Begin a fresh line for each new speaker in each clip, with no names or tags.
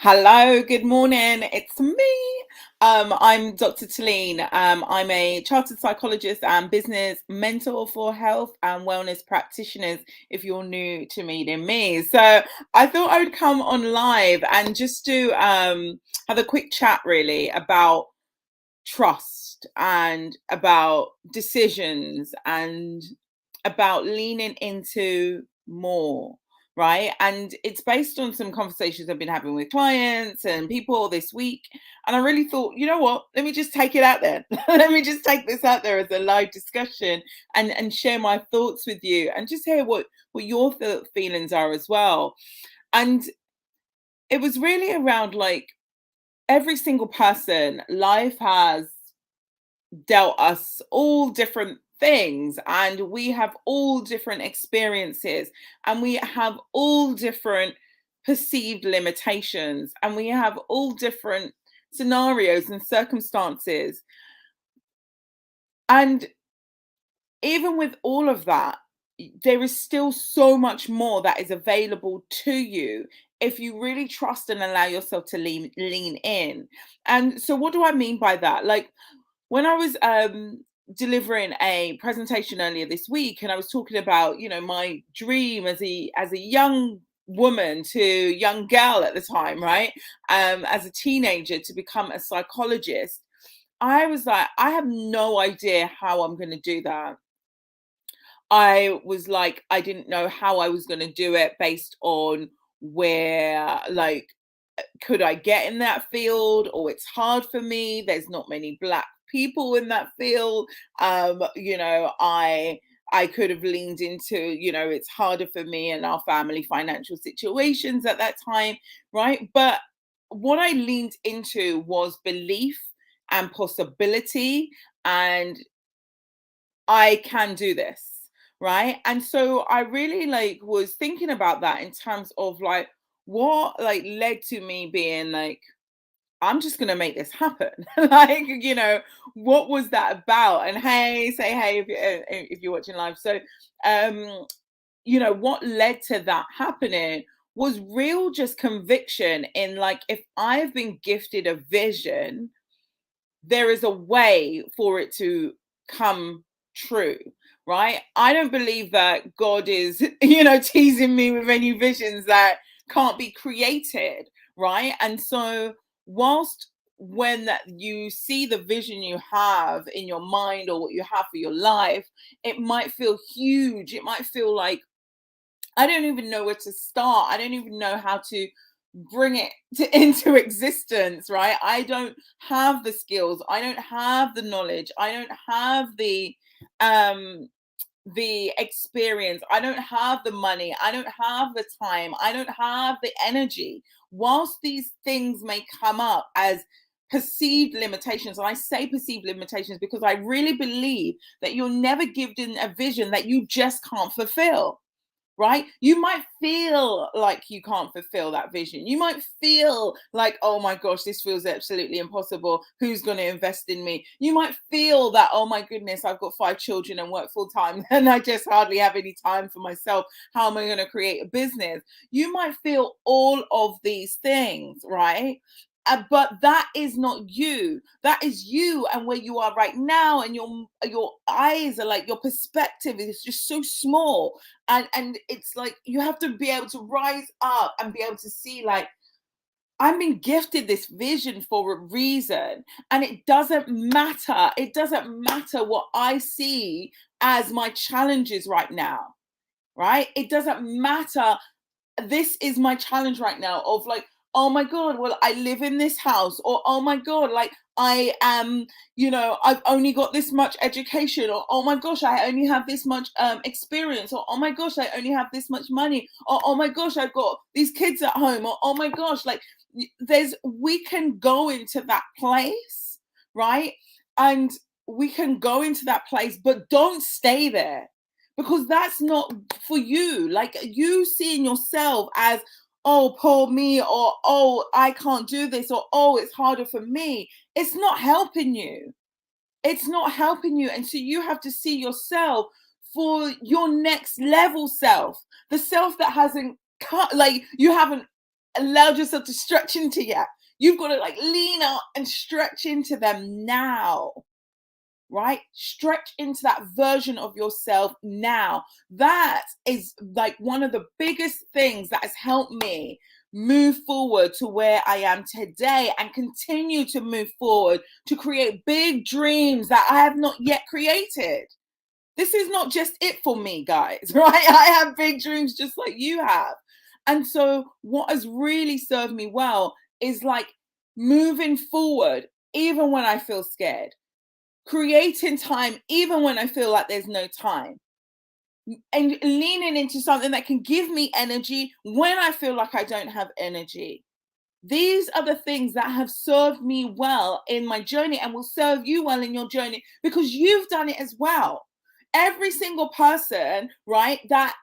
Hello, good morning. It's me. I'm Dr. Talene. I'm a chartered psychologist and business mentor for health and wellness practitioners. If you're new to meeting me, so I thought I would come on live and just do have a quick chat really about trust and about decisions and about leaning into more, right? And it's based on some conversations I've been having with clients and people this week. And I really thought, you know what? Let me just take it out there. Let me just take this out there as a live discussion and share my thoughts with you and just hear what your feelings are as well. And it was really around like every single person, life has dealt us all different things and we have all different experiences and we have all different perceived limitations and we have all different scenarios and circumstances, and even with all of that, there is still so much more that is available to you if you really trust and allow yourself to lean in. And so what do I mean by that? Like, when I was delivering a presentation earlier this week, and I was talking about, my dream as a young woman to young girl at the time, right? As a teenager to become a psychologist, I was like, I have no idea how I'm going to do that. I was like, I didn't know how I was going to do it based on where, like, could I get in that field, or it's hard for me. There's not many black people in that field. I could have leaned into, it's harder for me and our family financial situations at that time, right? But what I leaned into was belief and possibility, and I can do this, right? And so I really like was thinking about that in terms of like what like led to me being like, I'm just gonna make this happen. Like, what was that about? And hey, say hey if you're watching live. So, um, what led to that happening was real just conviction in like, if I've been gifted a vision, there is a way for it to come true, right? I don't believe that God is, teasing me with any visions that can't be created, right? And so, whilst when you see the vision you have in your mind or what you have for your life, it might feel huge. It might feel like I don't even know where to start. I don't even know how to bring it into existence, right? I don't have the skills. I don't have the knowledge. I don't have um the experience. I don't have the money. I don't have the time. I don't have the energy. Whilst these things may come up as perceived limitations, and I say perceived limitations because I really believe that you're never given a vision that you just can't fulfill, right? You might feel like you can't fulfill that vision. You might feel like, oh my gosh, this feels absolutely impossible. Who's going to invest in me? You might feel that, oh my goodness, I've got 5 children and work full time and I just hardly have any time for myself. How am I going to create a business? You might feel all of these things, right? But that is not you. That is you and where you are right now, and your eyes are like, your perspective is just so small, and it's like you have to be able to rise up and be able to see like, I'm being gifted this vision for a reason, and it doesn't matter what I see as my challenges right now, right? It doesn't matter. This is my challenge right now of like, oh my god, well, I live in this house, or oh my god, like, I am, I've only got this much education, or oh my gosh, I only have this much experience, or oh my gosh, I only have this much money, or oh my gosh, I've got these kids at home, or oh my gosh, like, we can go into that place, right? And we can go into that place, but don't stay there, because that's not for you. Like, you seeing yourself as, oh, poor me, or oh, I can't do this, or oh, it's harder for me. It's not helping you. It's not helping you. And so you have to see yourself for your next level self, the self that hasn't cut, like, you haven't allowed yourself to stretch into yet. You've got to like lean out and stretch into them now, right? Stretch into that version of yourself now. That is like one of the biggest things that has helped me move forward to where I am today and continue to move forward to create big dreams that I have not yet created. This is not just it for me, guys, right? I have big dreams just like you have. And so what has really served me well is like moving forward, even when I feel scared, creating time, even when I feel like there's no time, and leaning into something that can give me energy when I feel like I don't have energy. These are the things that have served me well in my journey and will serve you well in your journey because you've done it as well. Every single person, right, that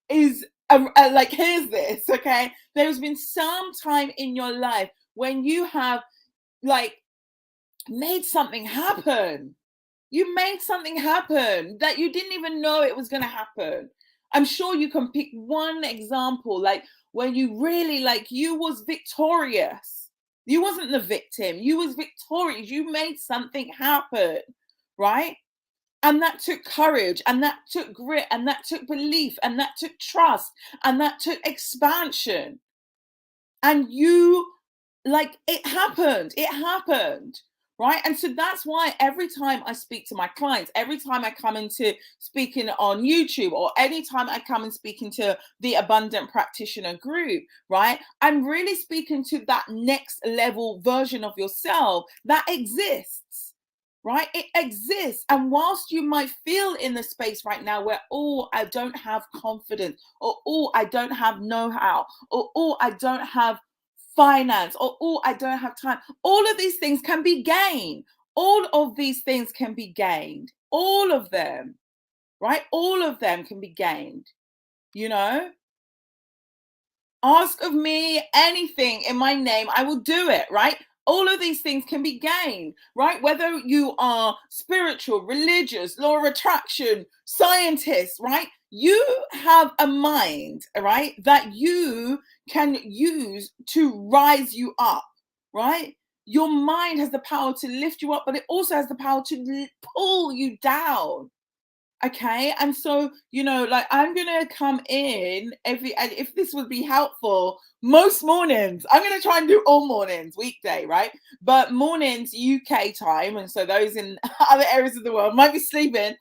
is like, here's this, okay? There's been some time in your life when you have like made something happen. You made something happen that you didn't even know it was going to happen. I'm sure you can pick one example, like when you really like you was victorious. You wasn't the victim. You was victorious. You made something happen, right? And that took courage, and that took grit, and that took belief, and that took trust, and that took expansion. And you, like, it happened, right? And so that's why every time I speak to my clients, every time I come into speaking on YouTube, or anytime I come and speaking to the Abundant Practitioner group, right, I'm really speaking to that next level version of yourself that exists. Right? It exists. And whilst you might feel in the space right now where, oh, I don't have confidence, or oh, I don't have know-how, or oh, I don't have finance, or oh, I don't have time, all of these things can be gained. All of these things can be gained. All of them, right? All of them can be gained, you know? Ask of me anything in my name, I will do it, right? All of these things can be gained, right? Whether you are spiritual, religious, law of attraction, scientist, right? You have a mind, right, that you can use to rise you up, right? Your mind has the power to lift you up, but it also has the power to pull you down. Okay, and so, you know, like I'm gonna come in every, and if this would be helpful, most mornings I'm gonna try and do all mornings, weekday, right? But mornings UK time, and so those in other areas of the world might be sleeping,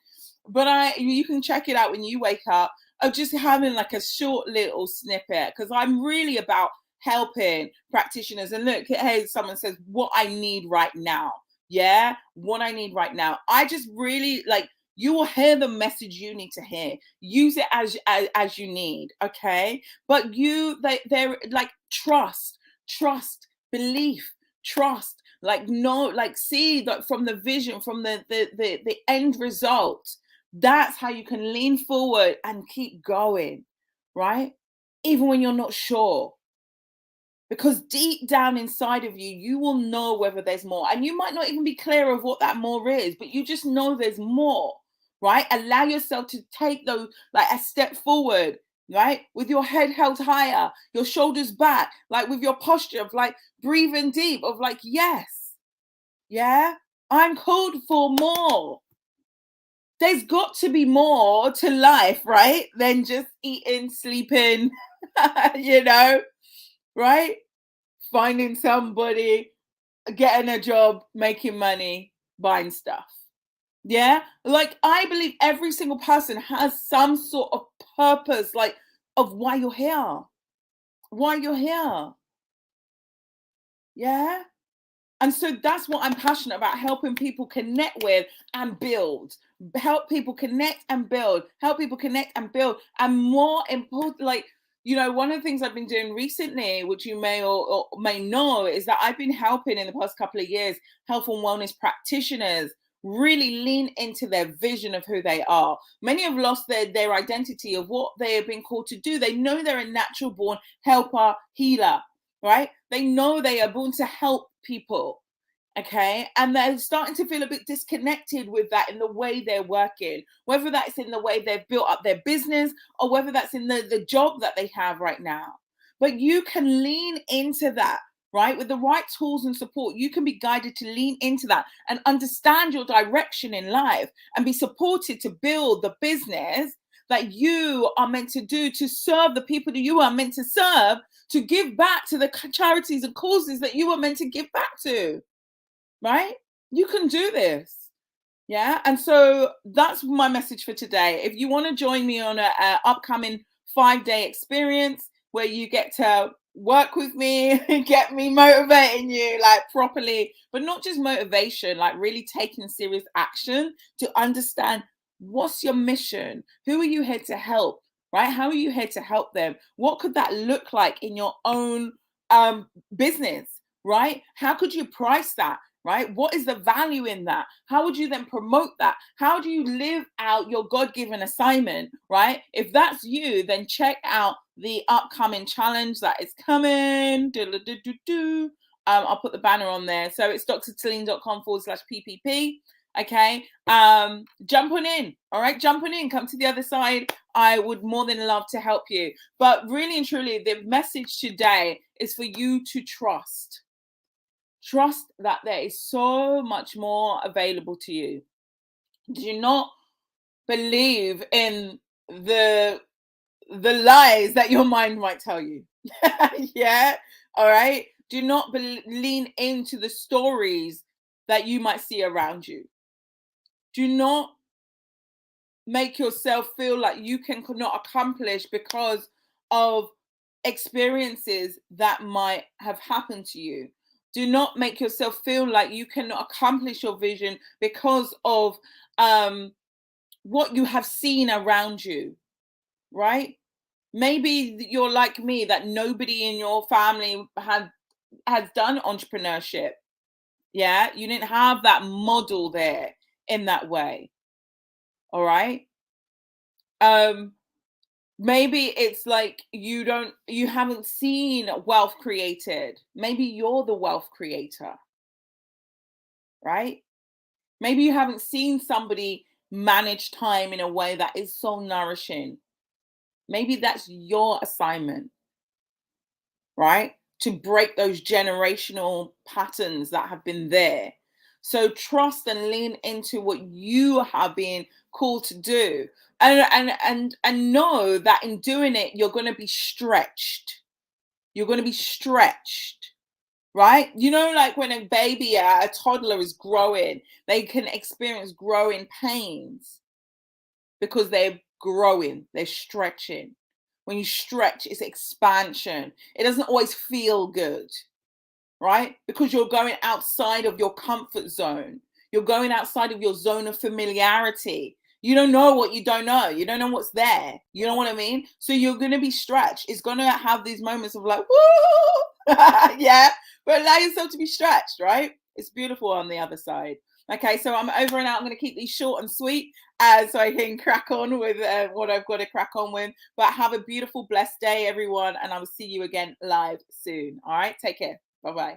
but you can check it out when you wake up, of just having like a short little snippet, because I'm really about helping practitioners. And look, hey, someone says what I need right now. Yeah, what I need right now. I just really like, you will hear the message you need to hear. Use it as you need, okay? But they're like trust, belief, trust. Like, no, like, see that from the vision, from the end result. That's how you can lean forward and keep going, right? Even when you're not sure. Because deep down inside of you, you will know whether there's more. And you might not even be clear of what that more is, but you just know there's more, right? Allow yourself to take those, like a step forward, right? With your head held higher, your shoulders back, like with your posture of like breathing deep, of like, yes, yeah, I'm called for more. There's got to be more to life, right? Than just eating, sleeping, you know, right? Finding somebody, getting a job, making money, buying stuff. Yeah. Like, I believe every single person has some sort of purpose, like, of why you're here. Why you're here. Yeah. And so that's what I'm passionate about, helping people connect with and build. Help people connect and build. Help people connect and build. And more important, like, you know, one of the things I've been doing recently, which you may or may know, is that I've been helping in the past couple of years health and wellness practitioners really lean into their vision of who they are. Many have lost their identity of what they have been called to do. They know they're a natural born helper, healer, right? They know they are born to help people. Okay. And they're starting to feel a bit disconnected with that in the way they're working, whether that's in the way they've built up their business, or whether that's in the job that they have right now. But you can lean into that, right? With the right tools and support, you can be guided to lean into that and understand your direction in life and be supported to build the business that you are meant to do, to serve the people that you are meant to serve, to give back to the charities and causes that you were meant to give back to, right? You can do this. Yeah. And so that's my message for today. If you want to join me on a upcoming 5-day experience where you get to work with me, get me motivating you like properly, but not just motivation, like really taking serious action to understand what's your mission? Who are you here to help? Right? How are you here to help them? What could that look like in your own business? Right? How could you price that? Right? What is the value in that? How would you then promote that? How do you live out your God given assignment? Right? If that's you, then check out the upcoming challenge that is coming. I'll put the banner on there. So it's drtalene.com/PPP. Okay. Jump on in. All right. Jump on in. Come to the other side. I would more than love to help you. But really and truly, the message today is for you to trust. Trust that there is so much more available to you. Do not believe in the lies that your mind might tell you. Yeah. All right. Do not lean into the stories that you might see around you. Do not make yourself feel like you cannot accomplish because of experiences that might have happened to you. Do not make yourself feel like you cannot accomplish your vision because of what you have seen around you, right? Maybe you're like me, that nobody in your family has done entrepreneurship. Yeah, you didn't have that model there in that way. All right. Maybe it's like you haven't seen wealth created. Maybe you're the wealth creator, right? Maybe you haven't seen somebody manage time in a way that is so nourishing. Maybe that's your assignment, right? To break those generational patterns that have been there. So trust and lean into what you have been called to do. And know that in doing it, you're going to be stretched. You're going to be stretched, right? You know, like when a baby, a toddler is growing, they can experience growing pains because they're growing, they're stretching. When you stretch, it's expansion. It doesn't always feel good, right? Because you're going outside of your comfort zone. You're going outside of your zone of familiarity. You don't know what you don't know. You don't know what's there. You know what I mean? So you're going to be stretched. It's going to have these moments of like, woo, yeah, but allow yourself to be stretched, right? It's beautiful on the other side. Okay, so I'm over and out. I'm going to keep these short and sweet so I can crack on with what I've got to crack on with. But have a beautiful, blessed day, everyone. And I will see you again live soon. All right, take care. Bye-bye.